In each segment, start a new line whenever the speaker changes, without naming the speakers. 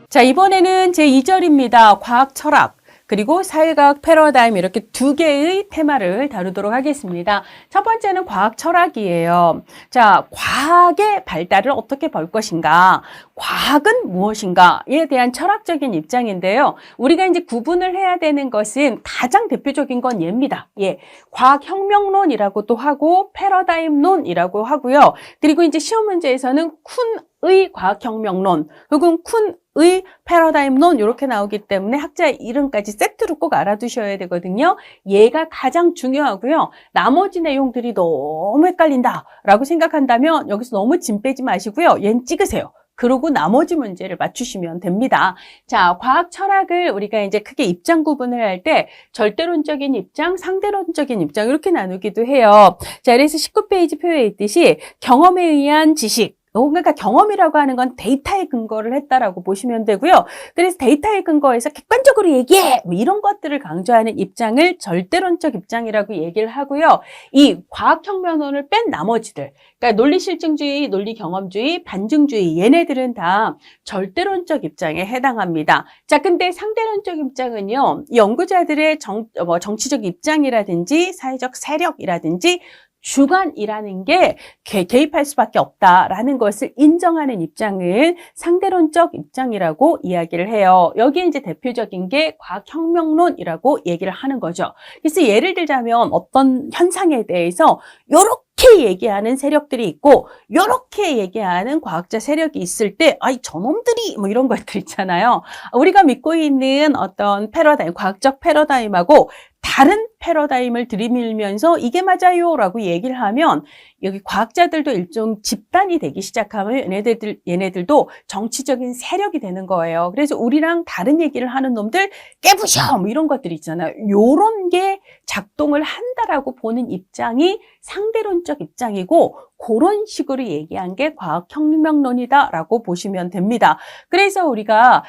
자, 이번에는 제2절입니다. 과학 철학. 그리고 사회과학 패러다임 이렇게 두 개의 테마를 다루도록 하겠습니다. 첫 번째는 과학 철학이에요. 자, 과학의 발달을 어떻게 볼 것인가? 과학은 무엇인가에 대한 철학적인 입장인데요. 우리가 이제 구분을 해야 되는 것은 가장 대표적인 건 얘입니다. 예. 과학혁명론이라고도 하고 패러다임론이라고 하고요. 그리고 이제 시험 문제에서는 쿤의 과학혁명론 혹은 쿤의 패러다임론 이렇게 나오기 때문에 학자의 이름까지 세트로 꼭 알아두셔야 되거든요. 얘가 가장 중요하고요. 나머지 내용들이 너무 헷갈린다라고 생각한다면 여기서 너무 짐 빼지 마시고요. 얘는 찍으세요. 그러고 나머지 문제를 맞추시면 됩니다. 자, 과학 철학을 우리가 이제 크게 입장 구분을 할 때 절대론적인 입장, 상대론적인 입장 이렇게 나누기도 해요. 자, 그래서 19페이지 표에 있듯이 경험에 의한 지식, 그러니까 경험이라고 하는 건 데이터에 근거를 했다라고 보시면 되고요. 그래서 데이터에 근거해서 객관적으로 얘기해! 뭐 이런 것들을 강조하는 입장을 절대론적 입장이라고 얘기를 하고요. 이 과학혁명론을 뺀 나머지들, 그러니까 논리실증주의, 논리경험주의, 반증주의 얘네들은 다 절대론적 입장에 해당합니다. 자, 근데 상대론적 입장은요. 연구자들의 정치적 입장이라든지 사회적 세력이라든지 주관이라는 게 개입할 수밖에 없다라는 것을 인정하는 입장은 상대론적 입장이라고 이야기를 해요. 여기에 이제 대표적인 게 과학혁명론이라고 얘기를 하는 거죠. 그래서 예를 들자면 어떤 현상에 대해서 요렇게 얘기하는 세력들이 있고 요렇게 얘기하는 과학자 세력이 있을 때 아이 저놈들이 뭐 이런 것들 있잖아요. 우리가 믿고 있는 어떤 패러다임, 과학적 패러다임하고 다른 패러다임을 들이밀면서 이게 맞아요 라고 얘기를 하면 여기 과학자들도 일종 집단이 되기 시작하면 얘네들도 정치적인 세력이 되는 거예요. 그래서 우리랑 다른 얘기를 하는 놈들 깨부셔 뭐 이런 것들 있잖아요. 요런 게 작동을 한다라고 보는 입장이 상대론적 입장이고 그런 식으로 얘기한 게 과학혁명론이다라고 보시면 됩니다. 그래서 우리가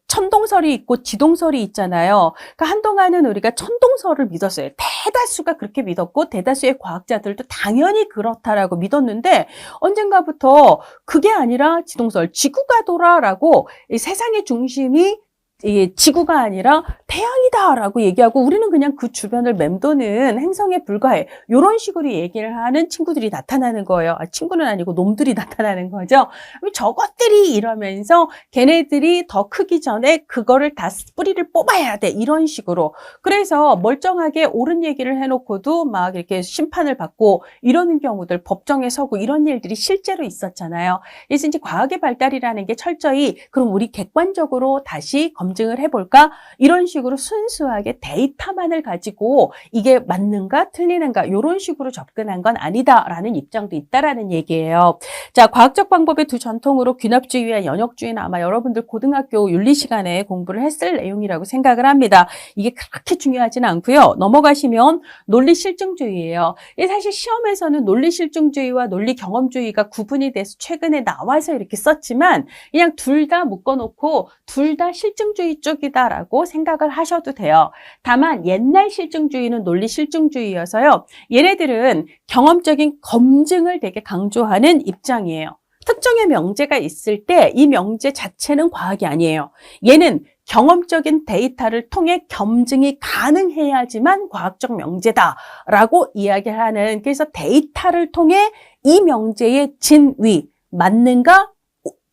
천동설이 있고 지동설이 있잖아요. 그러니까 한동안은 우리가 천동설을 믿었어요. 대다수가 그렇게 믿었고 대다수의 과학자들도 당연히 그렇다라고 믿었는데 언젠가부터 그게 아니라 지동설, 지구가 돌아라고 세상의 중심이 이게 지구가 아니라 태양이다라고 얘기하고 우리는 그냥 그 주변을 맴도는 행성에 불과해. 이런 식으로 얘기를 하는 친구들이 나타나는 거예요. 친구는 아니고 놈들이 나타나는 거죠. 저것들이 이러면서 걔네들이 더 크기 전에 그거를 다 뿌리를 뽑아야 돼. 이런 식으로. 그래서 멀쩡하게 옳은 얘기를 해놓고도 막 이렇게 심판을 받고 이러는 경우들 법정에 서고 이런 일들이 실제로 있었잖아요. 그래서 이제 과학의 발달이라는 게 철저히 그럼 우리 객관적으로 다시 검증을 해볼까? 이런 식으로 순수하게 데이터만을 가지고 이게 맞는가 틀리는가 이런 식으로 접근한 건 아니다라는 입장도 있다라는 얘기예요. 자, 과학적 방법의 두 전통으로 귀납주의와 연역주의는 아마 여러분들 고등학교 윤리 시간에 공부를 했을 내용이라고 생각을 합니다. 이게 그렇게 중요하지는 않고요. 넘어가시면 논리실증주의예요. 사실 시험에서는 논리실증주의와 논리경험주의가 구분이 돼서 최근에 나와서 이렇게 썼지만 그냥 둘 다 묶어놓고 둘 다 실증주의 쪽이다라고 생각을 하셔도 돼요. 다만 옛날 실증주의는 논리실증주의여서요. 얘네들은 경험적인 검증을 되게 강조하는 입장이에요. 특정의 명제가 있을 때 이 명제 자체는 과학이 아니에요. 얘는 경험적인 데이터를 통해 검증이 가능해야지만 과학적 명제다라고 이야기를 하는, 그래서 데이터를 통해 이 명제의 진위, 맞는가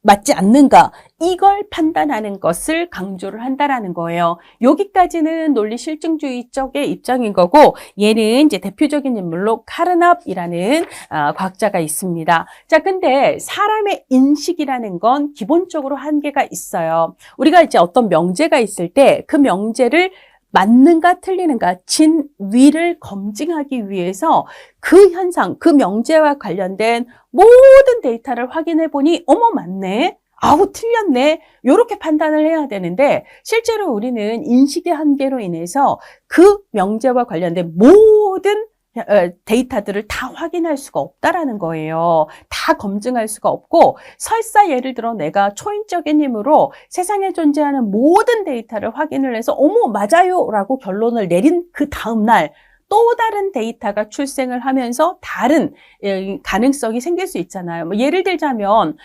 맞지 않는가 이걸 판단하는 것을 강조를 한다라는 거예요. 여기까지는 논리 실증주의 쪽의 입장인 거고 얘는 이제 대표적인 인물로 카르납이라는 과학자가 있습니다. 자, 근데 사람의 인식이라는 건 기본적으로 한계가 있어요. 우리가 이제 어떤 명제가 있을 때 그 명제를 맞는가 틀리는가 진위를 검증하기 위해서 그 현상, 그 명제와 관련된 모든 데이터를 확인해 보니 어머 맞네, 아우 틀렸네 이렇게 판단을 해야 되는데 실제로 우리는 인식의 한계로 인해서 그 명제와 관련된 모든 데이터들을 다 확인할 수가 없다라는 거예요. 다 검증할 수가 없고 설사 예를 들어 내가 초인적인 힘으로 세상에 존재하는 모든 데이터를 확인을 해서 어머 맞아요 라고 결론을 내린 그 다음날 또 다른 데이터가 출생을 하면서 다른 가능성이 생길 수 있잖아요. 뭐 예를 들자면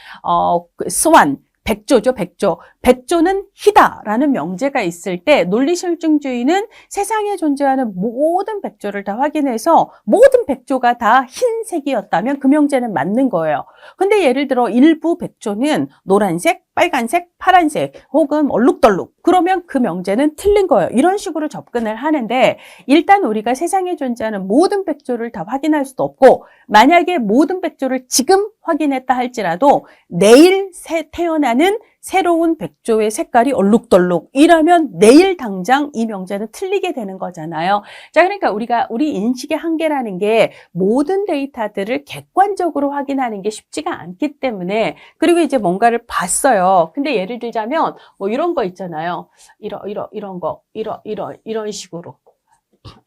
스완 백조죠, 백조. 백조는 희다라는 명제가 있을 때 논리실증주의는 세상에 존재하는 모든 백조를 다 확인해서 모든 백조가 다 흰색이었다면 그 명제는 맞는 거예요. 근데 예를 들어 일부 백조는 노란색, 빨간색, 파란색 혹은 얼룩덜룩 그러면 그 명제는 틀린 거예요. 이런 식으로 접근을 하는데 일단 우리가 세상에 존재하는 모든 백조를 다 확인할 수도 없고 만약에 모든 백조를 지금 확인했다 할지라도 내일 태어나는 새로운 백조의 색깔이 얼룩덜룩 이라면 내일 당장 이 명제는 틀리게 되는 거잖아요. 자, 그러니까 우리 인식의 한계라는 게 모든 데이터들을 객관적으로 확인하는 게 쉽지가 않기 때문에 그리고 이제 뭔가를 봤어요. 근데 예를 들자면 뭐 이런 거 있잖아요. 이런 식으로.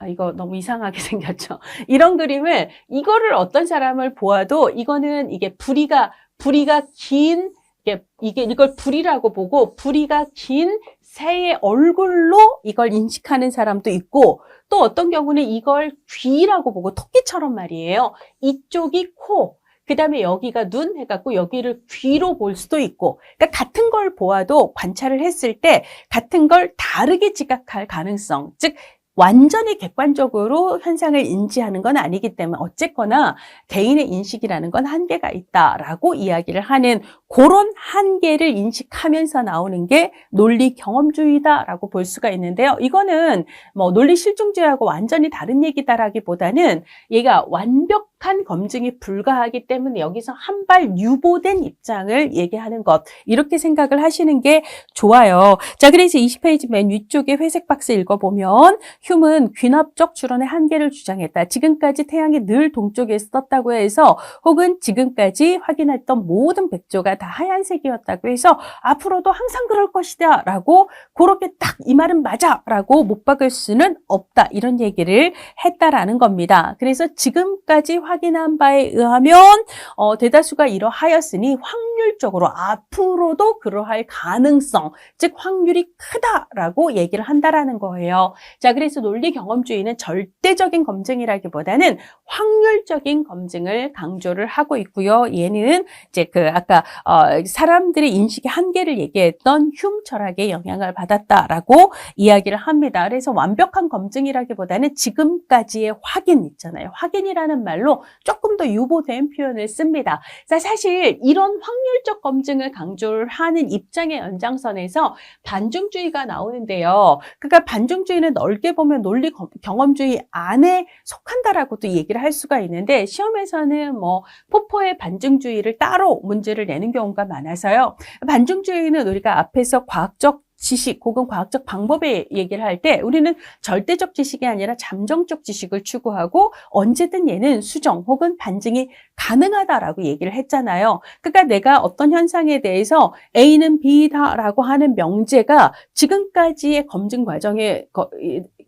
이거 너무 이상하게 생겼죠. 이런 그림을 이거를 어떤 사람을 보아도 이게 부리가 긴 이걸 부리라고 보고 부리가 긴 새의 얼굴로 이걸 인식하는 사람도 있고 또 어떤 경우는 이걸 귀라고 보고 토끼처럼 말이에요. 이쪽이 코, 그 다음에 여기가 눈 해갖고 여기를 귀로 볼 수도 있고 그러니까 같은 걸 보아도 관찰을 했을 때 같은 걸 다르게 지각할 가능성 즉 완전히 객관적으로 현상을 인지하는 건 아니기 때문에 어쨌거나 개인의 인식이라는 건 한계가 있다라고 이야기를 하는 그런 한계를 인식하면서 나오는 게 논리 경험주의다라고 볼 수가 있는데요. 이거는 뭐 논리 실증주의하고 완전히 다른 얘기다라기보다는 얘가 완벽한 검증이 불가하기 때문에 여기서 한 발 유보된 입장을 얘기하는 것 이렇게 생각을 하시는 게 좋아요. 자, 그래서 20페이지 맨 위쪽에 회색 박스 읽어보면 휴은 귀납적 추론의 한계를 주장했다. 지금까지 태양이 늘 동쪽에 있었다고 해서 혹은 지금까지 확인했던 모든 백조가 다 하얀색이었다고 해서 앞으로도 항상 그럴 것이다 라고 그렇게 딱 이 말은 맞아 라고 못 박을 수는 없다. 이런 얘기를 했다라는 겁니다. 그래서 지금까지 확인한 바에 의하면 대다수가 이러하였으니 확률적으로 앞으로도 그러할 가능성 즉 확률이 크다라고 얘기를 한다라는 거예요. 자, 그래서 논리 경험주의는 절대적인 검증이라기보다는 확률적인 검증을 강조를 하고 있고요. 얘는 이제 아까 사람들의 인식의 한계를 얘기했던 흉 철학의 영향을 받았다라고 이야기를 합니다. 그래서 완벽한 검증이라기보다는 지금까지의 확인 있잖아요. 확인이라는 말로 조금 더 유보된 표현을 씁니다. 자, 사실 이런 확률적 검증을 강조를 하는 입장의 연장선에서 반중주의가 나오는데요. 그러니까 반중주의는 넓게 보면 논리 경험주의 안에 속한다라고도 얘기를 할 수가 있는데 시험에서는 뭐 포포의 반중주의를 따로 문제를 내는 경우가 많아서요. 반중주의는 우리가 앞에서 과학적 지식 혹은 과학적 방법에 얘기를 할 때 우리는 절대적 지식이 아니라 잠정적 지식을 추구하고 언제든 얘는 수정 혹은 반증이 가능하다라고 얘기를 했잖아요. 그러니까 내가 어떤 현상에 대해서 A는 B다라고 하는 명제가 지금까지의 검증 과정에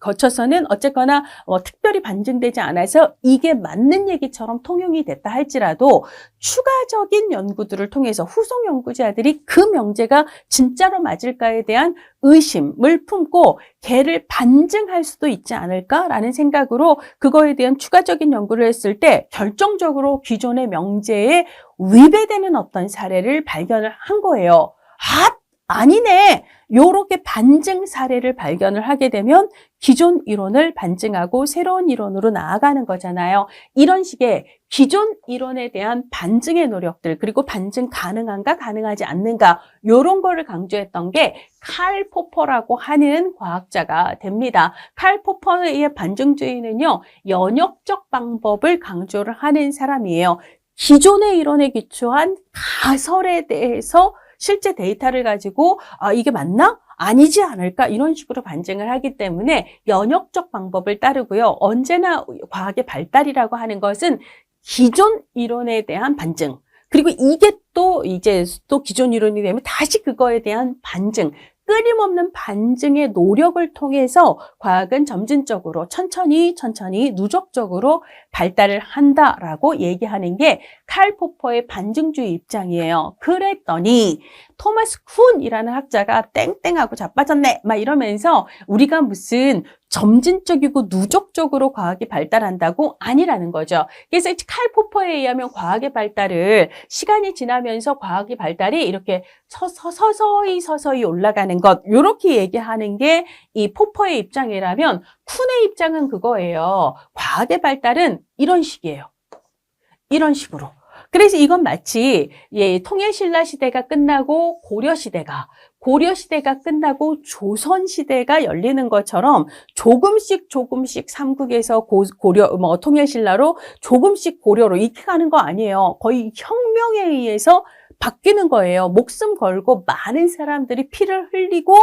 거쳐서는 어쨌거나 특별히 반증되지 않아서 이게 맞는 얘기처럼 통용이 됐다 할지라도 추가적인 연구들을 통해서 후속 연구자들이 그 명제가 진짜로 맞을까에 대한 의심을 품고 걔를 반증할 수도 있지 않을까라는 생각으로 그거에 대한 추가적인 연구를 했을 때 결정적으로 기존의 명제에 위배되는 어떤 사례를 발견을 한 거예요. 아니네. 요렇게 반증 사례를 발견을 하게 되면 기존 이론을 반증하고 새로운 이론으로 나아가는 거잖아요. 이런 식의 기존 이론에 대한 반증의 노력들 그리고 반증 가능한가 가능하지 않는가 요런 거를 강조했던 게 칼 포퍼라고 하는 과학자가 됩니다. 칼 포퍼의 반증주의는요. 연역적 방법을 강조를 하는 사람이에요. 기존의 이론에 기초한 가설에 대해서 실제 데이터를 가지고 이게 맞나? 아니지 않을까? 이런 식으로 반증을 하기 때문에 연역적 방법을 따르고요. 언제나 과학의 발달이라고 하는 것은 기존 이론에 대한 반증 그리고 이게 또 기존 이론이 되면 다시 그거에 대한 반증 끊임없는 반증의 노력을 통해서 과학은 점진적으로 천천히 누적적으로 발달을 한다라고 얘기하는 게 칼 포퍼의 반증주의 입장이에요. 그랬더니 토마스 쿤이라는 학자가 땡땡하고 자빠졌네 막 이러면서 우리가 무슨 점진적이고 누적적으로 과학이 발달한다고 아니라는 거죠. 그래서 칼 포퍼에 의하면 과학의 발달을 시간이 지나면서 과학의 발달이 이렇게 서서히 올라가는 것 이렇게 얘기하는 게 이 포퍼의 입장이라면 쿤의 입장은 그거예요. 과학의 발달은 이런 식이에요. 이런 식으로. 그래서 이건 마치 통일신라 시대가 끝나고 고려시대가 끝나고 조선시대가 열리는 것처럼 조금씩 삼국에서 고려, 통일신라로 조금씩 고려로 이렇게 가는 거 아니에요. 거의 혁명에 의해서 바뀌는 거예요. 목숨 걸고 많은 사람들이 피를 흘리고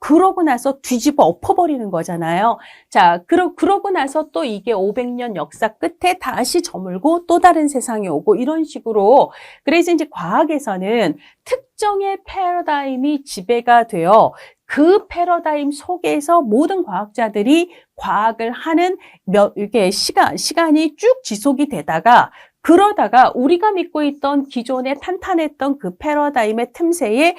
그러고 나서 뒤집어 엎어버리는 거잖아요. 자, 그러고 나서 또 이게 500년 역사 끝에 다시 저물고 또 다른 세상이 오고 이런 식으로. 그래서 이제 과학에서는 특정의 패러다임이 지배가 되어 그 패러다임 속에서 모든 과학자들이 과학을 하는 이렇게 시간이 쭉 지속이 되다가 그러다가 우리가 믿고 있던 기존에 탄탄했던 그 패러다임의 틈새에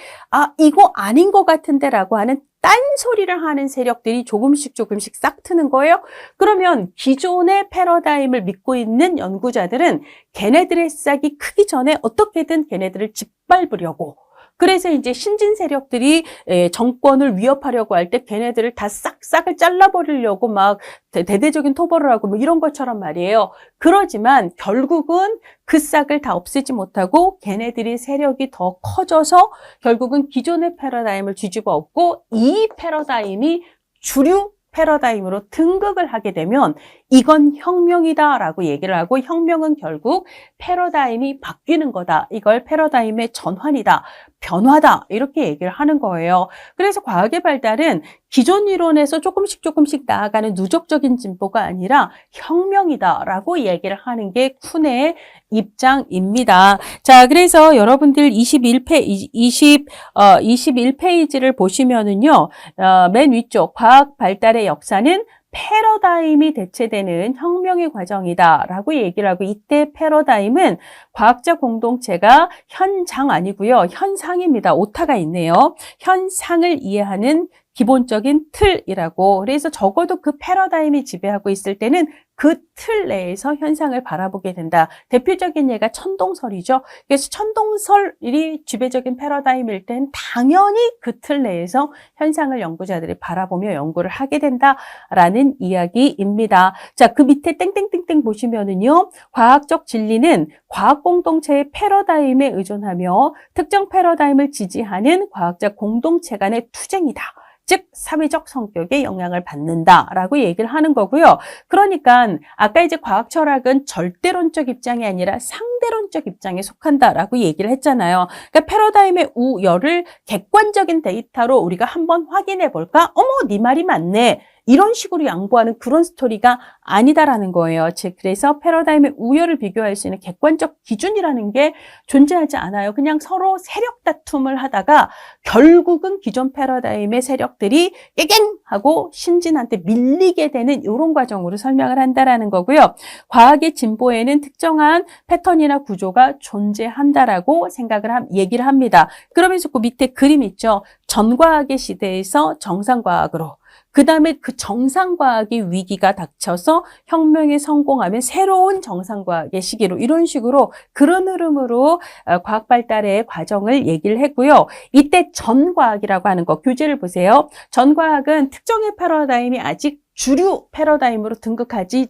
이거 아닌 것 같은데 라고 하는 딴소리를 하는 세력들이 조금씩 싹 트는 거예요. 그러면 기존의 패러다임을 믿고 있는 연구자들은 걔네들의 싹이 크기 전에 어떻게든 걔네들을 짓밟으려고 그래서 이제 신진 세력들이 정권을 위협하려고 할 때 걔네들을 다 싹을 잘라버리려고 막 대대적인 토벌을 하고 뭐 이런 것처럼 말이에요. 그러지만 결국은 그 싹을 다 없애지 못하고 걔네들이 세력이 더 커져서 결국은 기존의 패러다임을 뒤집어 엎고 이 패러다임이 주류 패러다임으로 등극을 하게 되면 이건 혁명이다라고 얘기를 하고 혁명은 결국 패러다임이 바뀌는 거다. 이걸 패러다임의 전환이다. 변화다. 이렇게 얘기를 하는 거예요. 그래서 과학의 발달은 기존 이론에서 조금씩 나아가는 누적적인 진보가 아니라 혁명이다라고 얘기를 하는 게 쿤의 입장입니다. 자, 그래서 여러분들 21페이지를 보시면은요, 맨 위쪽 과학 발달의 역사는 패러다임이 대체되는 혁명의 과정이다라고 얘기를 하고 이때 패러다임은 과학자 공동체가 현장 아니고요. 현상입니다. 오타가 있네요. 현상을 이해하는 기본적인 틀이라고. 그래서 적어도 그 패러다임이 지배하고 있을 때는 그 틀 내에서 현상을 바라보게 된다. 대표적인 예가 천동설이죠. 그래서 천동설이 지배적인 패러다임일 땐 당연히 그 틀 내에서 현상을 연구자들이 바라보며 연구를 하게 된다라는 이야기입니다. 자, 그 밑에 땡땡땡땡 보시면은요. 과학적 진리는 과학 공동체의 패러다임에 의존하며 특정 패러다임을 지지하는 과학자 공동체 간의 투쟁이다. 즉 사회적 성격에 영향을 받는다라고 얘기를 하는 거고요. 그러니까 아까 이제 과학 철학은 절대론적 입장이 아니라 상대론적 입장에 속한다라고 얘기를 했잖아요. 그러니까 패러다임의 우열을 객관적인 데이터로 우리가 한번 확인해 볼까? 어머, 네 말이 맞네. 이런 식으로 양보하는 그런 스토리가 아니다라는 거예요. 즉 그래서 패러다임의 우열을 비교할 수 있는 객관적 기준이라는 게 존재하지 않아요. 그냥 서로 세력 다툼을 하다가 결국은 기존 패러다임의 세력들이 깨갱 하고 신진한테 밀리게 되는 이런 과정으로 설명을 한다라는 거고요. 과학의 진보에는 특정한 패턴이나 구조가 존재한다라고 얘기를 합니다. 그러면서 그 밑에 그림 있죠. 전과학의 시대에서 정상과학으로 그 다음에 그 정상과학의 위기가 닥쳐서 혁명에 성공하면 새로운 정상과학의 시기로 이런 식으로 그런 흐름으로 과학 발달의 과정을 얘기를 했고요. 이때 전과학이라고 하는 거 교재를 보세요. 전과학은 특정의 패러다임이 아직 주류 패러다임으로 등극하지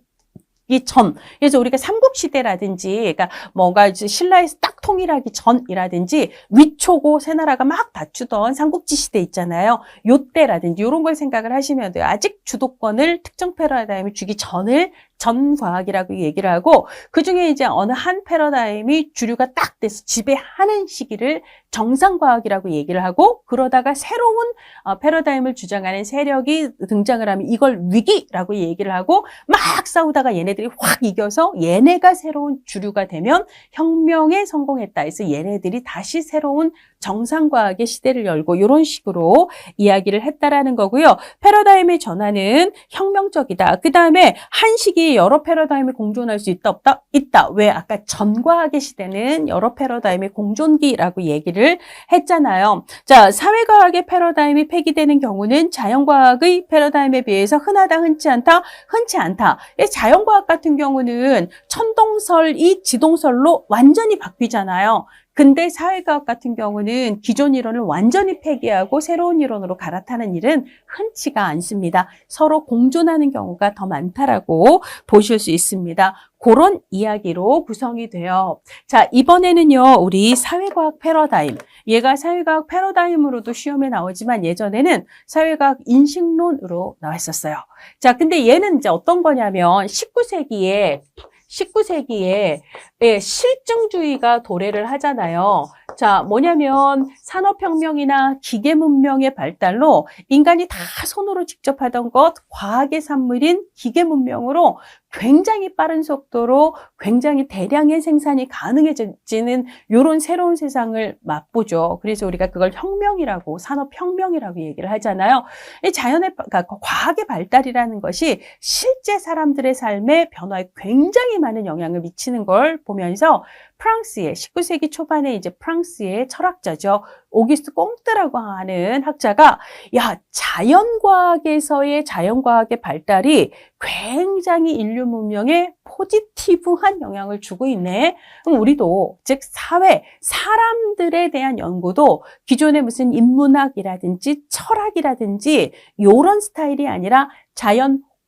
그래서 우리가 삼국시대라든지, 그러니까 뭔가 신라에서 딱 통일하기 전이라든지, 위초고 세 나라가 막 다투던 삼국지 시대 있잖아요. 요때라든지, 이런 걸 생각을 하시면 돼요. 아직 주도권을 특정 패러다임이 주기 전을 전과학이라고 얘기를 하고, 그 중에 이제 어느 한 패러다임이 주류가 딱 돼서 지배하는 시기를 정상과학이라고 얘기를 하고, 그러다가 새로운 패러다임을 주장하는 세력이 등장을 하면 이걸 위기라고 얘기를 하고, 막 싸우다가 얘네들이 확 이겨서 얘네가 새로운 주류가 되면 혁명에 성공했다 해서 얘네들이 다시 새로운 정상과학의 시대를 열고 이런 식으로 이야기를 했다라는 거고요. 패러다임의 전환은 혁명적이다. 그 다음에 한 시기에 과학이 여러 패러다임이 공존할 수 있다, 없다? 있다. 왜? 아까 전과학의 시대는 여러 패러다임의 공존기라고 얘기를 했잖아요. 자, 사회과학의 패러다임이 폐기되는 경우는 자연과학의 패러다임에 비해서 흔하다, 흔치 않다, 흔치 않다. 자연과학 같은 경우는 천동설이 지동설로 완전히 바뀌잖아요. 근데 사회과학 같은 경우는 기존 이론을 완전히 폐기하고 새로운 이론으로 갈아타는 일은 흔치가 않습니다. 서로 공존하는 경우가 더 많다라고 보실 수 있습니다. 그런 이야기로 구성이 돼요. 자, 이번에는요, 우리 사회과학 패러다임. 얘가 사회과학 패러다임으로도 시험에 나오지만 예전에는 사회과학 인식론으로 나왔었어요. 자, 근데 얘는 이제 어떤 거냐면 19세기에 실증주의가 도래를 하잖아요. 자, 뭐냐면 산업혁명이나 기계문명의 발달로 인간이 다 손으로 직접 하던 것, 과학의 산물인 기계문명으로 굉장히 빠른 속도로 굉장히 대량의 생산이 가능해지는 이런 새로운 세상을 맛보죠. 그래서 우리가 그걸 혁명이라고, 산업혁명이라고 얘기를 하잖아요. 이 그러니까 과학의 발달이라는 것이 실제 사람들의 삶의 변화에 굉장히 많은 영향을 미치는 걸 보면서 프랑스의 19세기 초반에 이제 프랑스의 철학자죠. 오기스트 꽁트라고 하는 학자가 자연과학에서의 자연과학의 발달이 굉장히 인류 문명에 포지티브한 영향을 주고 있네. 그럼 우리도 즉 사람들에 대한 연구도 기존의 무슨 인문학이라든지 철학이라든지 이런 스타일이 아니라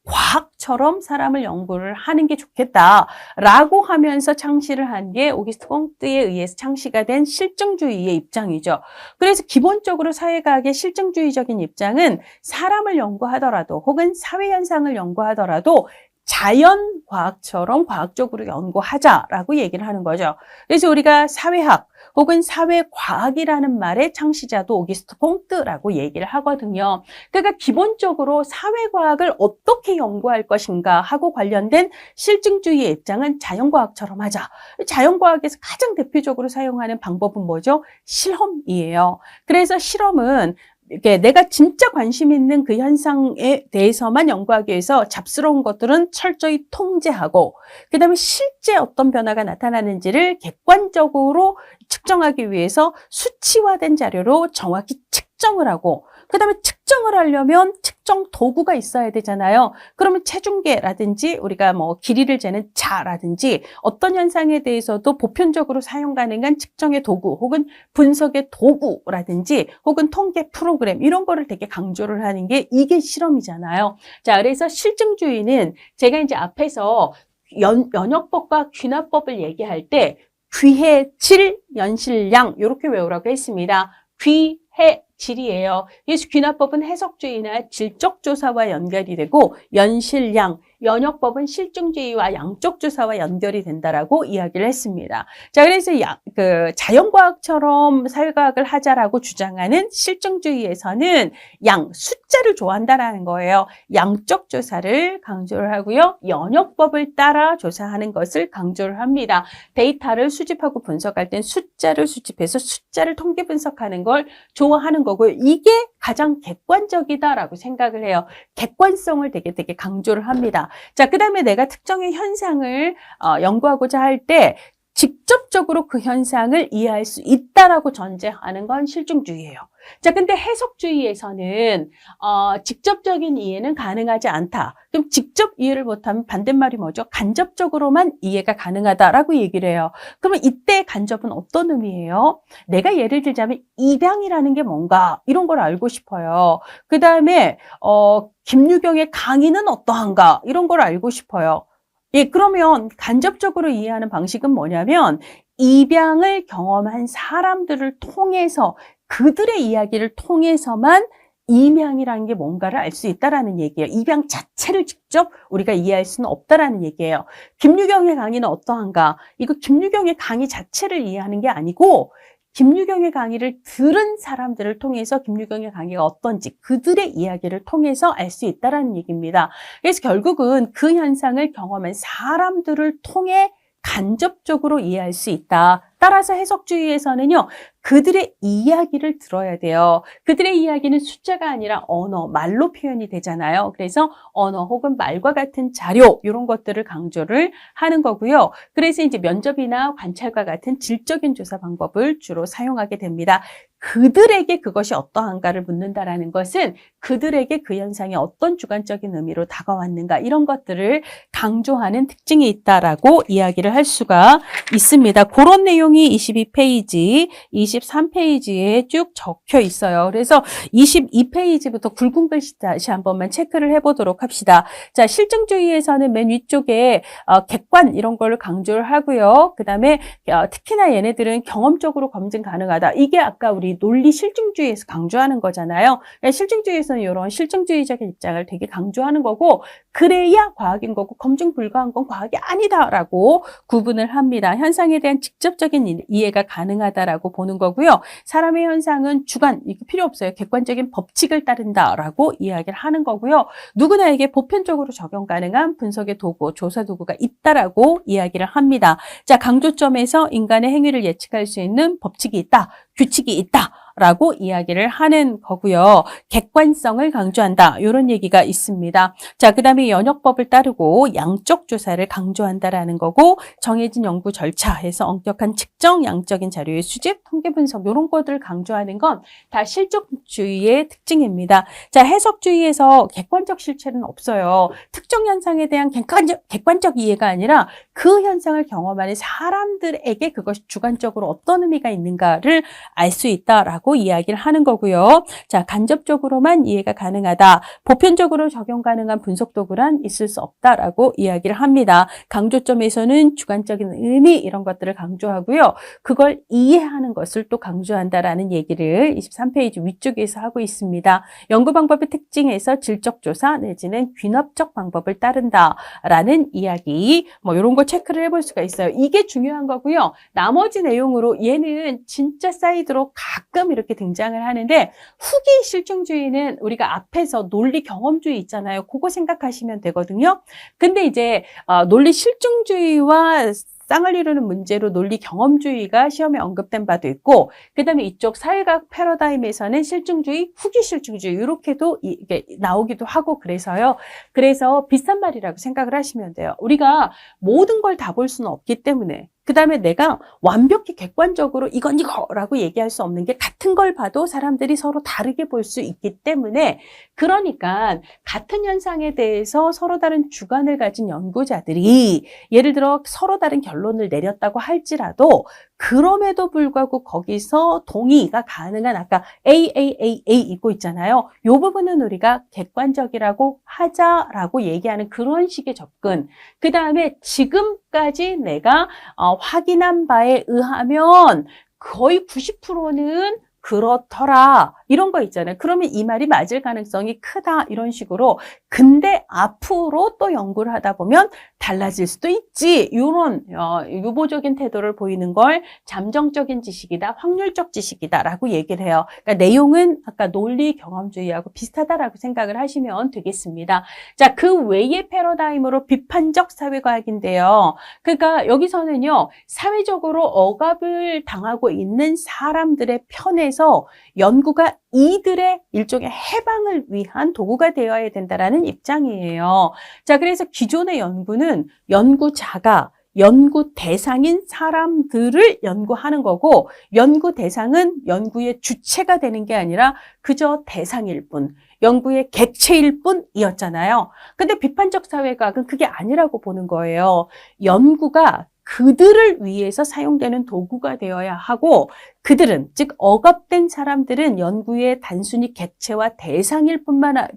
과학처럼 사람을 연구를 하는 게 좋겠다라고 하면서 창시를 한 게 오기스트 꽁트에 의해서 창시가 된 실증주의의 입장이죠. 그래서 기본적으로 사회과학의 실증주의적인 입장은 사람을 연구하더라도 혹은 사회현상을 연구하더라도 자연과학처럼 과학적으로 연구하자라고 얘기를 하는 거죠. 그래서 우리가 사회학 혹은 사회과학이라는 말의 창시자도 오기스트 콩트라고 얘기를 하거든요. 그러니까 기본적으로 사회과학을 어떻게 연구할 것인가 하고 관련된 실증주의의 입장은 자연과학처럼 하자. 자연과학에서 가장 대표적으로 사용하는 방법은 뭐죠? 실험이에요. 그래서 실험은 이게 내가 진짜 관심 있는 그 현상에 대해서만 연구하기 위해서 잡스러운 것들은 철저히 통제하고 그다음에 실제 어떤 변화가 나타나는지를 객관적으로 측정하기 위해서 수치화된 자료로 정확히 측정을 하고 그다음에 측정을 하려면 측정 도구가 있어야 되잖아요. 그러면 체중계라든지 우리가 뭐 길이를 재는 자라든지 어떤 현상에 대해서도 보편적으로 사용 가능한 측정의 도구 혹은 분석의 도구라든지 혹은 통계 프로그램 이런 거를 되게 강조를 하는 게 이게 실험이잖아요. 자, 그래서 실증주의는 제가 이제 앞에서 연역법과 귀납법을 얘기할 때 귀해, 질, 연실량 이렇게 외우라고 했습니다. 귀해, 질이에요. 이 귀납법은 해석주의나 질적 조사와 연결이 되고 연실량, 연역법은 실증주의와 양적 조사와 연결이 된다라고 이야기를 했습니다. 자, 그래서 자연과학처럼 사회과학을 하자라고 주장하는 실증주의에서는 숫자를 좋아한다라는 거예요. 양적 조사를 강조를 하고요. 연역법을 따라 조사하는 것을 강조를 합니다. 데이터를 수집하고 분석할 땐 숫자를 수집해서 숫자를 통계 분석하는 걸 좋아하는 거고요. 이게 가장 객관적이다라고 생각을 해요. 객관성을 되게 강조를 합니다. 자, 그 다음에 내가 특정의 현상을 연구하고자 할 때 직접적으로 그 현상을 이해할 수 있다라고 전제하는 건 실증주의예요. 자, 근데 해석주의에서는 직접적인 이해는 가능하지 않다. 그럼 직접 이해를 못하면 반대말이 뭐죠? 간접적으로만 이해가 가능하다라고 얘기를 해요. 그러면 이때 간접은 어떤 의미예요? 내가 예를 들자면 입양이라는 게 뭔가 이런 걸 알고 싶어요. 그 다음에 김유경의 강의는 어떠한가 이런 걸 알고 싶어요. 예, 그러면 간접적으로 이해하는 방식은 뭐냐면 입양을 경험한 사람들을 통해서 그들의 이야기를 통해서만 입양이라는 게 뭔가를 알 수 있다라는 얘기예요. 입양 자체를 직접 우리가 이해할 수는 없다라는 얘기예요. 김유경의 강의는 어떠한가? 이거 김유경의 강의 자체를 이해하는 게 아니고 김유경의 강의를 들은 사람들을 통해서 김유경의 강의가 어떤지 그들의 이야기를 통해서 알 수 있다라는 얘기입니다. 그래서 결국은 그 현상을 경험한 사람들을 통해 간접적으로 이해할 수 있다. 따라서 해석주의에서는요, 그들의 이야기를 들어야 돼요. 그들의 이야기는 숫자가 아니라 언어, 말로 표현이 되잖아요. 그래서 언어 혹은 말과 같은 자료, 이런 것들을 강조를 하는 거고요. 그래서 이제 면접이나 관찰과 같은 질적인 조사 방법을 주로 사용하게 됩니다. 그들에게 그것이 어떠한가를 묻는다라는 것은 그들에게 그 현상이 어떤 주관적인 의미로 다가왔는가, 이런 것들을 강조하는 특징이 있다라고 이야기를 할 수가 있습니다. 그런 내용이 22페이지, 23페이지에 쭉 적혀 있어요. 그래서 22페이지부터 굵은 글씨 다시 한번만 체크를 해보도록 합시다. 자, 실증주의에서는 맨 위쪽에 객관 이런 걸 강조를 하고요. 그 다음에 특히나 얘네들은 경험적으로 검증 가능하다. 이게 아까 우리 논리 실증주의에서 강조하는 거잖아요. 실증주의에서는 이런 실증주의적인 입장을 되게 강조하는 거고, 그래야 과학인 거고 검증 불가한 건 과학이 아니다라고 구분을 합니다. 현상에 대한 직접적인 이해가 가능하다라고 보는 거고요. 사람의 현상은 주관, 이게 필요 없어요. 객관적인 법칙을 따른다라고 이야기를 하는 거고요. 누구나에게 보편적으로 적용 가능한 분석의 도구, 조사 도구가 있다라고 이야기를 합니다. 자, 강조점에서 인간의 행위를 예측할 수 있는 법칙이 있다, 규칙이 있다 라고 이야기를 하는 거고요. 객관성을 강조한다, 이런 얘기가 있습니다. 자, 그 다음에 연역법을 따르고 양적 조사를 강조한다라는 거고, 정해진 연구 절차에서 엄격한 측정, 양적인 자료의 수집, 통계 분석, 이런 것들을 강조하는 건 다 실적주의의 특징입니다. 자, 해석주의에서 객관적 실체는 없어요. 특정 현상에 대한 객관적 이해가 아니라 그 현상을 경험하는 사람들에게 그것이 주관적으로 어떤 의미가 있는가를 알 수 있다라고 이야기를 하는 거고요. 자, 간접적으로만 이해가 가능하다. 보편적으로 적용 가능한 분석 도구란 있을 수 없다라고 이야기를 합니다. 강조점에서는 주관적인 의미, 이런 것들을 강조하고요. 그걸 이해하는 것을 또 강조한다라는 얘기를 23페이지 위쪽에서 하고 있습니다. 연구 방법의 특징에서 질적 조사 내지는 귀납적 방법을 따른다라는 이야기, 뭐 이런 거 체크를 해볼 수가 있어요. 이게 중요한 거고요. 나머지 내용으로 얘는 진짜 사이드로 가끔 이렇게 등장을 하는데, 후기 실증주의는 우리가 앞에서 논리 경험주의 있잖아요. 그거 생각하시면 되거든요. 근데 이제 논리 실증주의와 쌍을 이루는 문제로 논리 경험주의가 시험에 언급된 바도 있고, 그 다음에 이쪽 사회과학 패러다임에서는 실증주의, 후기 실증주의 이렇게도 이게 나오기도 하고, 그래서요. 그래서 비슷한 말이라고 생각을 하시면 돼요. 우리가 모든 걸 다 볼 수는 없기 때문에, 그 다음에 내가 완벽히 객관적으로 이건 이거라고 얘기할 수 없는 게, 같은 걸 봐도 사람들이 서로 다르게 볼 수 있기 때문에, 그러니까 같은 현상에 대해서 서로 다른 주관을 가진 연구자들이 예를 들어 서로 다른 결론을 내렸다고 할지라도, 그럼에도 불구하고 거기서 동의가 가능한, 아까 A 있고 있잖아요. 이 부분은 우리가 객관적이라고 하자라고 얘기하는 그런 식의 접근. 그 다음에 지금까지 내가 확인한 바에 의하면 거의 90%는 그렇더라, 이런 거 있잖아요. 그러면 이 말이 맞을 가능성이 크다, 이런 식으로. 근데 앞으로 또 연구를 하다 보면 달라질 수도 있지, 이런 유보적인 태도를 보이는 걸 잠정적인 지식이다, 확률적 지식이다 라고 얘기를 해요. 그러니까 내용은 아까 논리 경험주의하고 비슷하다라고 생각을 하시면 되겠습니다. 자, 그 외의 패러다임으로 비판적 사회과학인데요. 그러니까 여기서는요, 사회적으로 억압을 당하고 있는 사람들의 편에서 연구가 이들의 일종의 해방을 위한 도구가 되어야 된다라는 입장이에요. 자, 그래서 기존의 연구는 연구자가 연구 대상인 사람들을 연구하는 거고, 연구 대상은 연구의 주체가 되는 게 아니라 그저 대상일 뿐, 연구의 객체일 뿐이었잖아요. 근데 비판적 사회과학은 그게 아니라고 보는 거예요. 연구가 그들을 위해서 사용되는 도구가 되어야 하고, 그들은, 즉 억압된 사람들은 연구의 단순히 객체와 대상일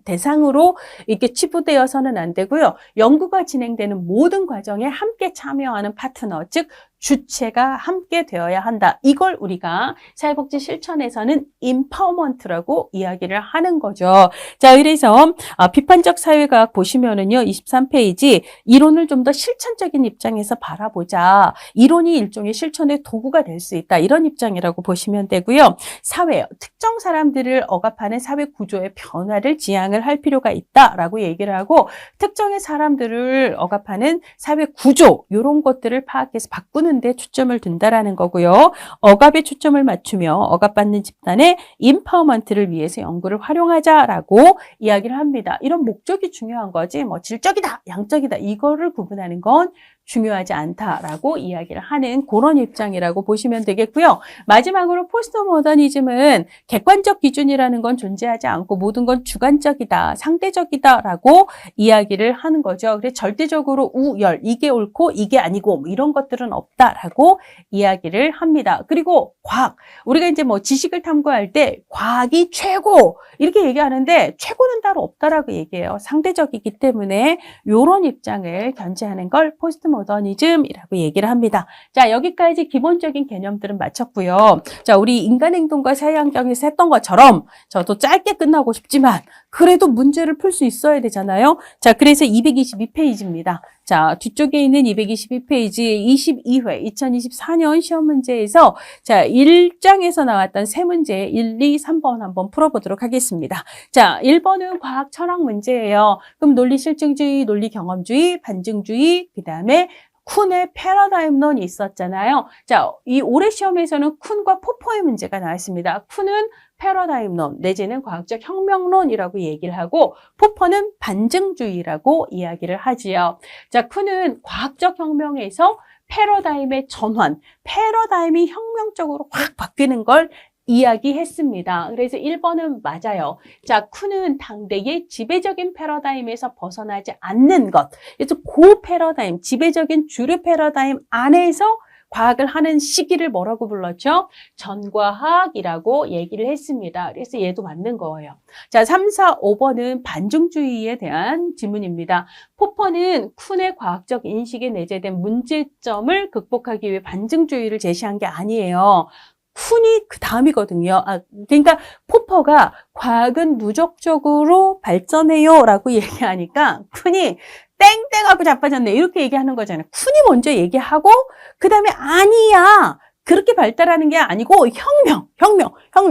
대상으로 이렇게 치부되어서는 안 되고요. 연구가 진행되는 모든 과정에 함께 참여하는 파트너, 즉 주체가 함께 되어야 한다. 이걸 우리가 사회복지 실천에서는 임파워먼트라고 이야기를 하는 거죠. 자, 그래서 비판적 사회과학 보시면은요, 23페이지 이론을 좀 더 실천적인 입장에서 바라보자. 이론이 일종의 실천의 도구가 될 수 있다. 이런 입장이라고 보시면 되고요. 사회, 특정 사람들을 억압하는 사회 구조의 변화를 지향을 할 필요가 있다라고 얘기를 하고 특정의 사람들을 억압하는 사회 구조 이런 것들을 파악해서 바꾸는 데 초점을 둔다라는 거고요. 억압에 초점을 맞추며 억압받는 집단의 임파워먼트를 위해서 연구를 활용하자라고 이야기를 합니다. 이런 목적이 중요한 거지 뭐 질적이다, 양적이다 이거를 구분하는 건 중요하지 않다라고 이야기를 하는 그런 입장이라고 보시면 되겠고요. 마지막으로 포스트 모더니즘은 객관적 기준이라는 건 존재하지 않고 모든 건 주관적이다, 상대적이다라고 이야기를 하는 거죠. 그래서 절대적으로 우열, 이게 옳고 이게 아니고 뭐 이런 것들은 없다라고 이야기를 합니다. 그리고 과학, 우리가 이제 뭐 지식을 탐구할 때 과학이 최고 이렇게 얘기하는데 최고는 따로 없다라고 얘기해요. 상대적이기 때문에 이런 입장을 견지하는 걸 포스트 모더니즘이라고 얘기를 합니다. 자, 여기까지 기본적인 개념들은 마쳤고요. 자, 우리 인간행동과 사회환경에서 했던 것처럼 저도 짧게 끝나고 싶지만 그래도 문제를 풀 수 있어야 되잖아요. 자, 그래서 222페이지입니다. 자, 뒤쪽에 있는 222페이지 22회 2024년 시험 문제에서 자, 1장에서 나왔던 세 문제 1, 2, 3번 한번 풀어보도록 하겠습니다. 자, 1번은 과학 철학 문제예요. 그럼 논리 실증주의, 논리 경험주의, 반증주의, 그 다음에 쿤의 패러다임론이 있었잖아요. 자, 이 올해 시험에서는 쿤과 포퍼의 문제가 나왔습니다. 쿤은 패러다임론 내지는 과학적 혁명론이라고 얘기를 하고 포퍼는 반증주의라고 이야기를 하지요. 자, 쿤은 과학적 혁명에서 패러다임의 전환, 패러다임이 혁명적으로 확 바뀌는 걸 이야기했습니다. 그래서 1번은 맞아요. 자, 쿤은 당대의 지배적인 패러다임에서 벗어나지 않는 것. 그래서 그 패러다임, 지배적인 주류 패러다임 안에서 과학을 하는 시기를 뭐라고 불렀죠? 전과학이라고 얘기를 했습니다. 그래서 얘도 맞는 거예요. 자, 3, 4, 5번은 반증주의에 대한 질문입니다. 포퍼는 쿤의 과학적 인식에 내재된 문제점을 극복하기 위해 반증주의를 제시한 게 아니에요. 쿤이 그 다음이거든요. 그러니까 포퍼가 과학은 누적적으로 발전해요 라고 얘기하니까 쿤이 땡땡하고 자빠졌네 이렇게 얘기하는 거잖아요. 쿤이 먼저 얘기하고 그 다음에 아니야 그렇게 발달하는 게 아니고 혁명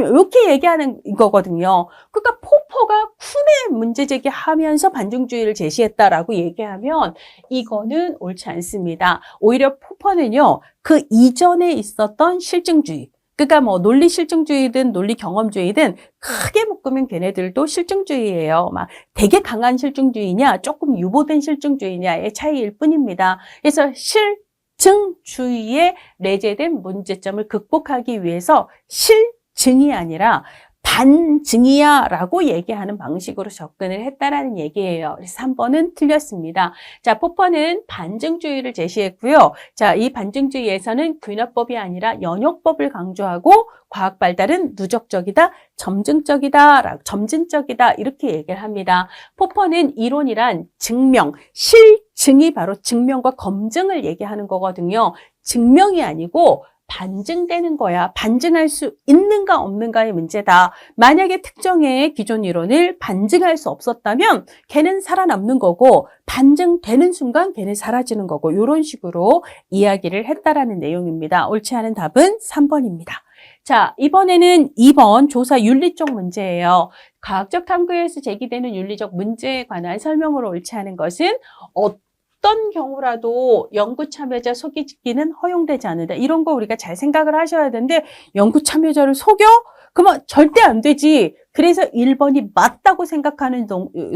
이렇게 얘기하는 거거든요. 그러니까 포퍼가 쿤의 문제 제기하면서 반증주의를 제시했다라고 얘기하면 이거는 옳지 않습니다. 오히려 포퍼는요 그 이전에 있었던 실증주의, 그러니까 뭐 논리 실증주의든 논리 경험주의든 크게 묶으면 걔네들도 실증주의예요. 막 되게 강한 실증주의냐 조금 유보된 실증주의냐의 차이일 뿐입니다. 그래서 실증주의에 내재된 문제점을 극복하기 위해서 실증이 아니라 반증이야 라고 얘기하는 방식으로 접근을 했다라는 얘기예요. 그래서 3번은 틀렸습니다. 자, 포퍼는 반증주의를 제시했고요. 자, 이 반증주의에서는 균형법이 아니라 연역법을 강조하고 과학 발달은 누적적이다, 점진적이다 이렇게 얘기를 합니다. 포퍼는 이론이란 증명, 실증이 바로 증명과 검증을 얘기하는 거거든요. 증명이 아니고 반증되는 거야. 반증할 수 있는가 없는가의 문제다. 만약에 특정의 기존 이론을 반증할 수 없었다면 걔는 살아남는 거고 반증되는 순간 걔는 사라지는 거고 이런 식으로 이야기를 했다라는 내용입니다. 옳지 않은 답은 3번입니다. 자, 이번에는 2번 조사 윤리 쪽 문제예요. 과학적 탐구에서 제기되는 윤리적 문제에 관한 설명으로 옳지 않은 것은 어떤 경우라도 연구 참여자 속이기는 허용되지 않는다. 이런 거 우리가 잘 생각을 하셔야 되는데 연구 참여자를 속여? 그러면 절대 안 되지. 그래서 1번이 맞다고 생각하는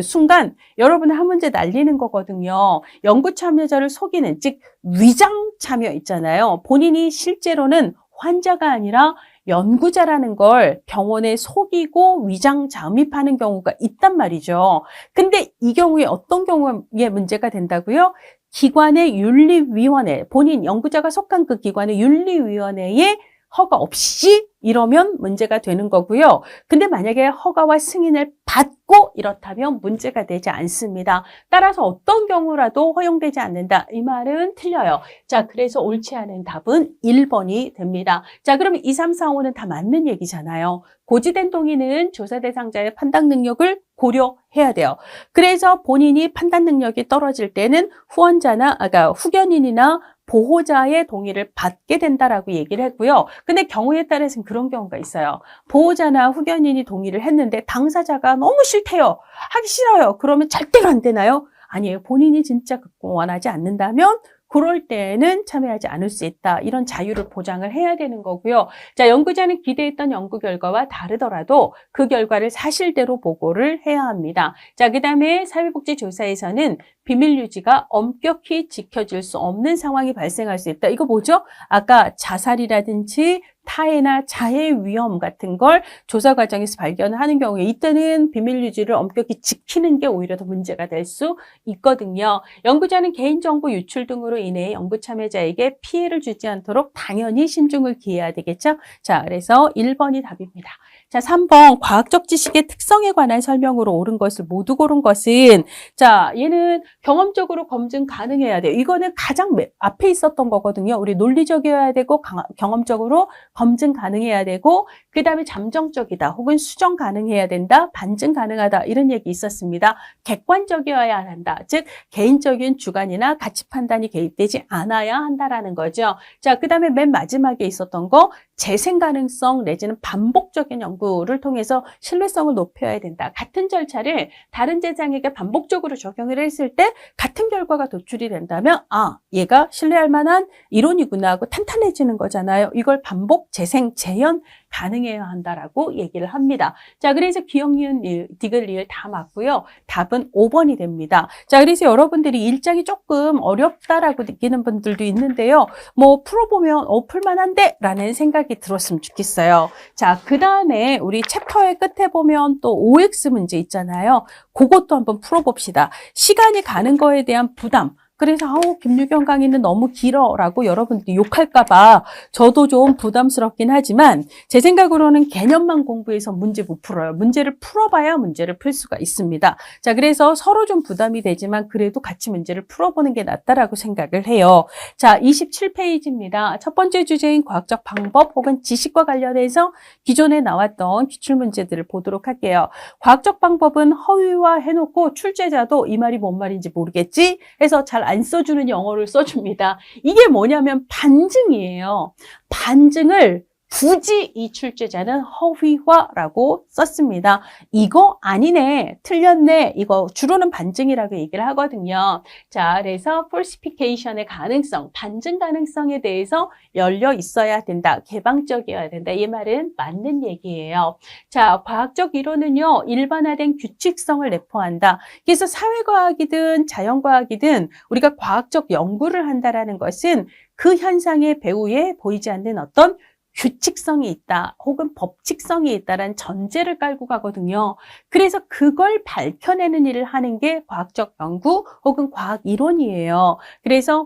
순간 여러분은 한 문제 날리는 거거든요. 연구 참여자를 속이는, 즉 위장 참여 있잖아요. 본인이 실제로는 환자가 아니라 연구자라는 걸 병원에 속이고 위장 잠입하는 경우가 있단 말이죠. 근데 이 경우에 어떤 경우에 문제가 된다고요? 기관의 윤리위원회, 본인 연구자가 속한 그 기관의 윤리위원회에 허가 없이 이러면 문제가 되는 거고요. 근데 만약에 허가와 승인을 받고 이렇다면 문제가 되지 않습니다. 따라서 어떤 경우라도 허용되지 않는다. 이 말은 틀려요. 자, 그래서 옳지 않은 답은 1번이 됩니다. 자, 그러면 2, 3, 4, 5는 다 맞는 얘기잖아요. 고지된 동의는 조사 대상자의 판단 능력을 고려해야 돼요. 그래서 본인이 판단 능력이 떨어질 때는 그러니까 후견인이나 보호자의 동의를 받게 된다라고 얘기를 했고요. 근데 경우에 따라서는 그런 경우가 있어요. 보호자나 후견인이 동의를 했는데 당사자가 너무 싫대요. 하기 싫어요. 그러면 절대로 안 되나요? 아니에요. 본인이 진짜 원하지 않는다면 그럴 때에는 참여하지 않을 수 있다. 이런 자유를 보장을 해야 되는 거고요. 자, 연구자는 기대했던 연구 결과와 다르더라도 그 결과를 사실대로 보고를 해야 합니다. 자, 그다음에 사회복지조사에서는 비밀 유지가 엄격히 지켜질 수 없는 상황이 발생할 수 있다. 이거 뭐죠? 아까 자살이라든지 타해나 자해 위험 같은 걸 조사 과정에서 발견하는 경우에 이때는 비밀 유지를 엄격히 지키는 게 오히려 더 문제가 될 수 있거든요. 연구자는 개인정보 유출 등으로 인해 연구 참여자에게 피해를 주지 않도록 당연히 신중을 기해야 되겠죠. 자, 그래서 1번이 답입니다. 자, 3번 과학적 지식의 특성에 관한 설명으로 옳은 것을 모두 고른 것은 자, 얘는 경험적으로 검증 가능해야 돼요. 이거는 가장 앞에 있었던 거거든요. 우리 논리적이어야 되고 경험적으로 검증 가능해야 되고 그 다음에 잠정적이다 혹은 수정 가능해야 된다, 반증 가능하다 이런 얘기 있었습니다. 객관적이어야 한다. 즉 개인적인 주관이나 가치 판단이 개입되지 않아야 한다라는 거죠. 자, 그 다음에 맨 마지막에 있었던 거 재생 가능성 내지는 반복적인 연구를 통해서 신뢰성을 높여야 된다. 같은 절차를 다른 대상에게 반복적으로 적용을 했을 때 같은 결과가 도출이 된다면 얘가 신뢰할 만한 이론이구나 하고 탄탄해지는 거잖아요. 이걸 반복, 재생, 재현 가능해야 한다라고 얘기를 합니다. 자, 그래서 기억, 니은, 디귿, 리을 다 맞고요. 답은 5번이 됩니다. 자, 그래서 여러분들이 일정이 조금 어렵다라고 느끼는 분들도 있는데요. 뭐 풀어보면 풀만한데 라는 생각이 들었으면 좋겠어요. 자, 그 다음에 우리 챕터의 끝에 보면 또 OX 문제 있잖아요. 그것도 한번 풀어봅시다. 시간이 가는 거에 대한 부담. 그래서 김유경 강의는 너무 길어라고 여러분들이 욕할까 봐 저도 좀 부담스럽긴 하지만 제 생각으로는 개념만 공부해서 문제 못 풀어요. 문제를 풀어봐야 문제를 풀 수가 있습니다. 자, 그래서 서로 좀 부담이 되지만 그래도 같이 문제를 풀어보는 게 낫다라고 생각을 해요. 자, 27페이지입니다. 첫 번째 주제인 과학적 방법 혹은 지식과 관련해서 기존에 나왔던 기출문제들을 보도록 할게요. 과학적 방법은 허위화 해놓고 출제자도 이 말이 뭔 말인지 모르겠지 해서 잘 안 써주는 영어를 써줍니다. 이게 뭐냐면 반증이에요. 반증을 굳이 이 출제자는 허위화라고 썼습니다. 이거 아니네, 틀렸네, 이거 주로는 반증이라고 얘기를 하거든요. 자, 그래서 falsification의 가능성, 반증 가능성에 대해서 열려 있어야 된다, 개방적이어야 된다. 이 말은 맞는 얘기예요. 자, 과학적 이론은요, 일반화된 규칙성을 내포한다. 그래서 사회과학이든 자연과학이든 우리가 과학적 연구를 한다라는 것은 그 현상의 배후에 보이지 않는 어떤 규칙성이 있다 혹은 법칙성이 있다라는 전제를 깔고 가거든요. 그래서 그걸 밝혀내는 일을 하는 게 과학적 연구 혹은 과학 이론이에요. 그래서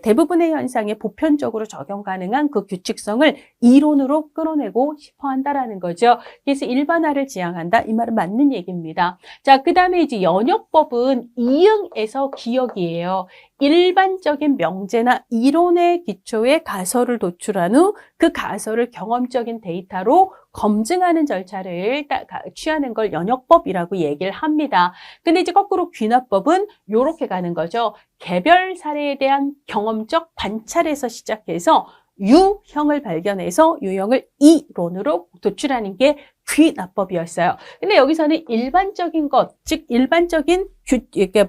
대부분의 현상에 보편적으로 적용 가능한 그 규칙성을 이론으로 끌어내고 싶어 한다라는 거죠. 그래서 일반화를 지향한다. 이 말은 맞는 얘기입니다. 자, 그 다음에 이제 연역법은 이응에서 기역이에요. 일반적인 명제나 이론의 기초에 가설을 도출한 후 그 가설을 경험적인 데이터로 검증하는 절차를 취하는 걸 연역법이라고 얘기를 합니다. 근데 이제 거꾸로 귀납법은 이렇게 가는 거죠. 개별 사례에 대한 경험적 관찰에서 시작해서 유형을 발견해서 유형을 이론으로 도출하는 게 귀납법이었어요. 근데 여기서는 일반적인 것, 즉 일반적인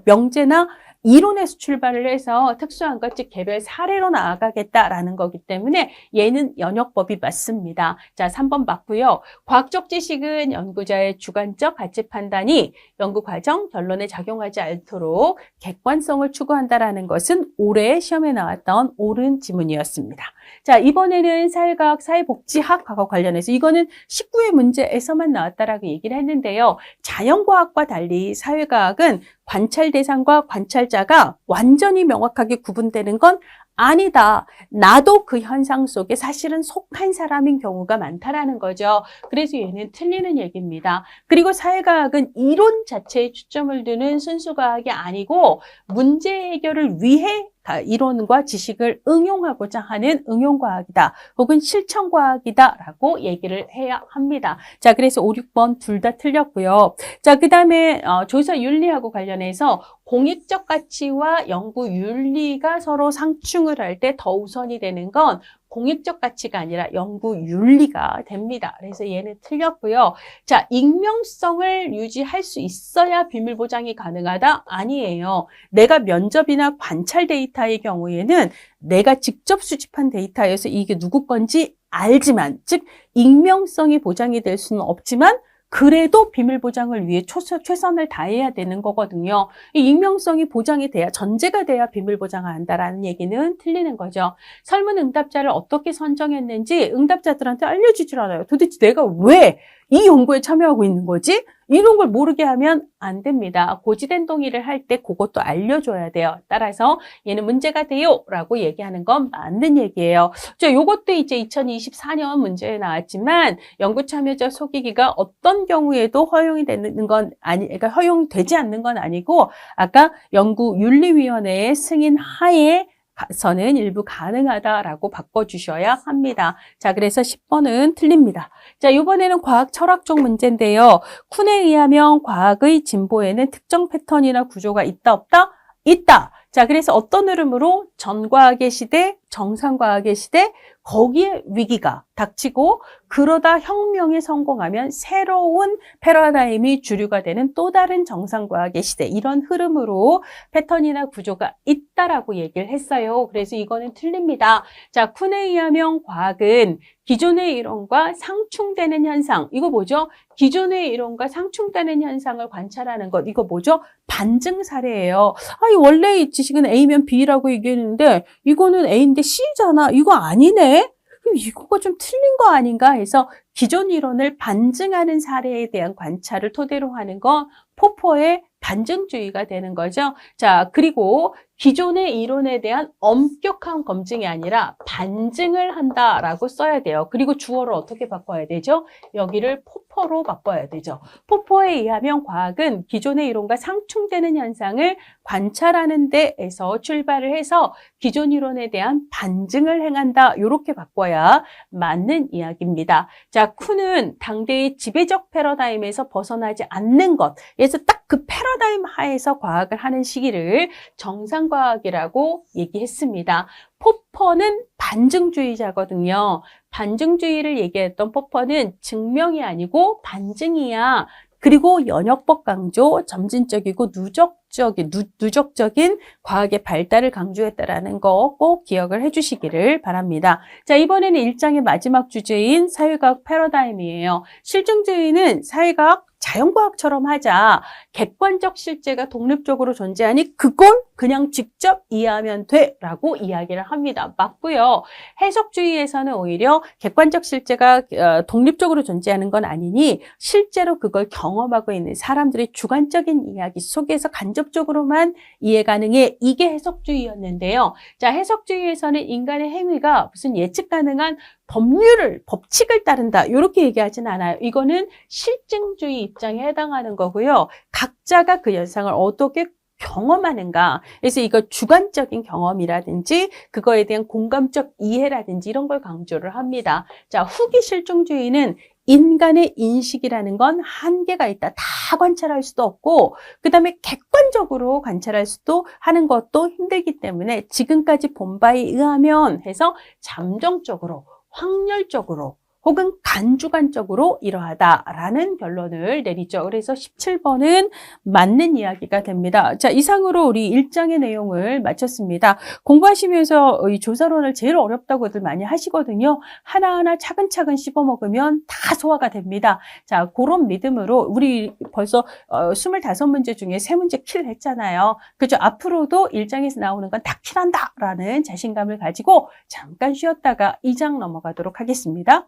명제나 이론에서 출발을 해서 특수한 것, 즉 개별 사례로 나아가겠다라는 거기 때문에 얘는 연역법이 맞습니다. 자, 3번 맞고요. 과학적 지식은 연구자의 주관적 가치 판단이 연구 과정, 결론에 작용하지 않도록 객관성을 추구한다라는 것은 올해 시험에 나왔던 옳은 지문이었습니다. 자, 이번에는 사회과학, 사회복지학과 관련해서 이거는 19회 문제에서만 나왔다라고 얘기를 했는데요. 자연과학과 달리 사회과학은 관찰 대상과 관찰자가 완전히 명확하게 구분되는 건 아니다. 나도 그 현상 속에 사실은 속한 사람인 경우가 많다라는 거죠. 그래서 얘는 틀리는 얘기입니다. 그리고 사회과학은 이론 자체에 초점을 두는 순수과학이 아니고 문제 해결을 위해 이론과 지식을 응용하고자 하는 응용과학이다. 혹은 실천과학이다 라고 얘기를 해야 합니다. 자, 그래서 5, 6번 둘 다 틀렸고요. 자, 그 다음에 조사 윤리하고 관련해서 공익적 가치와 연구 윤리가 서로 상충을 할 때 더 우선이 되는 건 공익적 가치가 아니라 연구 윤리가 됩니다. 그래서 얘는 틀렸고요. 자, 익명성을 유지할 수 있어야 비밀 보장이 가능하다? 아니에요. 내가 면접이나 관찰 데이터의 경우에는 내가 직접 수집한 데이터여서 이게 누구 건지 알지만, 즉 익명성이 보장이 될 수는 없지만 그래도 비밀 보장을 위해 최선을 다해야 되는 거거든요. 이 익명성이 보장이 돼야, 전제가 돼야 비밀 보장을 한다라는 얘기는 틀리는 거죠. 설문 응답자를 어떻게 선정했는지 응답자들한테 알려주질 않아요. 도대체 내가 왜 이 연구에 참여하고 있는 거지? 이런 걸 모르게 하면 안 됩니다. 고지된 동의를 할 때 그것도 알려줘야 돼요. 따라서 얘는 문제가 돼요 라고 얘기하는 건 맞는 얘기예요. 자, 요것도 이제 2024년 문제에 나왔지만 연구 참여자 속이기가 어떤 경우에도 허용이 되는 건 그러니까 허용되지 않는 건 아니고 아까 연구윤리위원회의 승인 하에 서는 일부 가능하다라고 바꿔주셔야 합니다. 자, 그래서 10번은 틀립니다. 자, 이번에는 과학 철학 쪽 문제인데요. 쿤에 의하면 과학의 진보에는 특정 패턴이나 구조가 있다, 없다? 있다. 자, 그래서 어떤 흐름으로 전과학의 시대, 정상과학의 시대, 거기에 위기가 닥치고 그러다 혁명에 성공하면 새로운 패러다임이 주류가 되는 또 다른 정상과학의 시대, 이런 흐름으로 패턴이나 구조가 있다라고 얘기를 했어요. 그래서 이거는 틀립니다. 자, 쿤에 의하면 과학은 기존의 이론과 상충되는 현상, 이거 뭐죠? 기존의 이론과 상충되는 현상을 관찰하는 것, 이거 뭐죠? 반증 사례예요. 아니, 원래 이 지식은 A면 B라고 얘기했는데 이거는 A인데 C잖아. 이거 아니네? 이거가 좀 틀린 거 아닌가 해서 기존 이론을 반증하는 사례에 대한 관찰을 토대로 하는 건 포퍼의 반증주의가 되는 거죠. 자, 그리고 기존의 이론에 대한 엄격한 검증이 아니라 반증을 한다라고 써야 돼요. 그리고 주어를 어떻게 바꿔야 되죠? 여기를 포퍼로 바꿔야 되죠. 포퍼에 의하면 과학은 기존의 이론과 상충되는 현상을 관찰하는 데에서 출발을 해서 기존 이론에 대한 반증을 행한다. 이렇게 바꿔야 맞는 이야기입니다. 자, 쿤은 당대의 지배적 패러다임에서 벗어나지 않는 것. 그래서 딱 그 패러다임 하에서 과학을 하는 시기를 정상과학이라고 얘기했습니다. 포퍼는 반증주의자거든요. 반증주의를 얘기했던 포퍼는 증명이 아니고 반증이야. 그리고 연역법 강조, 점진적이고 누적적인 과학의 발달을 강조했다라는 거 꼭 기억을 해주시기를 바랍니다. 자, 이번에는 1장의 마지막 주제인 사회과학 패러다임이에요. 실증주의는 사회과학 자연과학처럼 하자. 객관적 실제가 독립적으로 존재하니 그걸 그냥 직접 이해하면 돼 라고 이야기를 합니다. 맞고요. 해석주의에서는 오히려 객관적 실제가 독립적으로 존재하는 건 아니니 실제로 그걸 경험하고 있는 사람들의 주관적인 이야기 속에서 간접적으로만 이해 가능해. 이게 해석주의였는데요. 자, 해석주의에서는 인간의 행위가 무슨 예측 가능한 법칙을 따른다. 이렇게 얘기하진 않아요. 이거는 실증주의 입장에 해당하는 거고요. 각자가 그 현상을 어떻게 경험하는가. 그래서 이거 주관적인 경험이라든지 그거에 대한 공감적 이해라든지 이런 걸 강조를 합니다. 자, 후기 실증주의는 인간의 인식이라는 건 한계가 있다. 다 관찰할 수도 없고 그 다음에 객관적으로 관찰할 수도 하는 것도 힘들기 때문에 지금까지 본 바에 의하면 해서 잠정적으로 확률적으로 혹은 간주관적으로 이러하다라는 결론을 내리죠. 그래서 17번은 맞는 이야기가 됩니다. 자, 이상으로 우리 1장의 내용을 마쳤습니다. 공부하시면서 이 조사론을 제일 어렵다고들 많이 하시거든요. 하나하나 차근차근 씹어먹으면 다 소화가 됩니다. 자, 그런 믿음으로 우리 벌써 25문제 중에 3문제 킬 했잖아요. 그죠? 앞으로도 1장에서 나오는 건 다 킬한다라는 자신감을 가지고 잠깐 쉬었다가 2장 넘어가도록 하겠습니다.